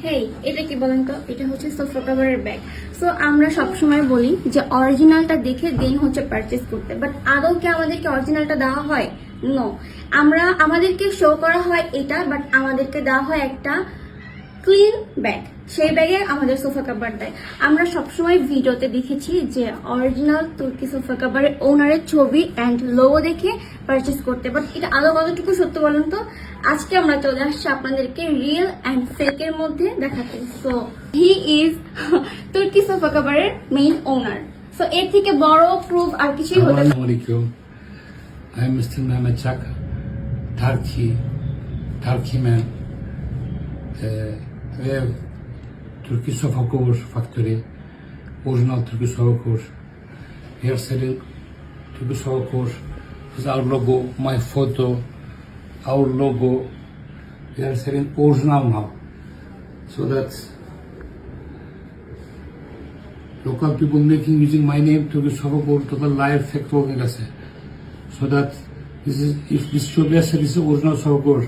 হেই, এটা কি বলেন তো? এটা হচ্ছে সোফা কভারের ব্যাগ। সো আমরা সবসময় বলি যে অরিজিনালটা দেখে দেন হচ্ছে পারচেস করতে, বাট আদৌ কি আমাদেরকে অরিজিনালটা দেওয়া হয়? নো। আমাদেরকে শো করা হয় এটা, বাট আমাদেরকে দেওয়া হয় একটা ক্লিন ব্যাগ। সেই ব্যাগে আমাদের সোফা কভার দেয়। আমরা সবসময় ভিডিওতে দেখেছি যে অরিজিনাল তুর্কি সোফা কভারের ওনারের ছবি অ্যান্ড লোগো দেখে পারচেস করতে, বাট এটা আদৌ কতটুকু সত্য বলুন তো? আজকে আমরা চলে আসছি আপনাদেরকে রিয়েল অ্যান্ড ফেকের মধ্যে দেখাতে। সো হি ইজ তুর্কি সোফা কভারের মেইন ওনার। সো এর থেকে বড় প্রুফ আর কিছুই হতে পারে না। Assalamualaikum. I am Mr. Mehmet Chak, Turkey man. We have Turkey sofa cover factory, original Turkey sofa cover. We are selling Turkey sofa cover. This is our logo, my photo, our logo. We are selling original now, so that local people making using my name to the sofa cover total live fake talking আছে, so that this is if this should be a this is original sofa cover.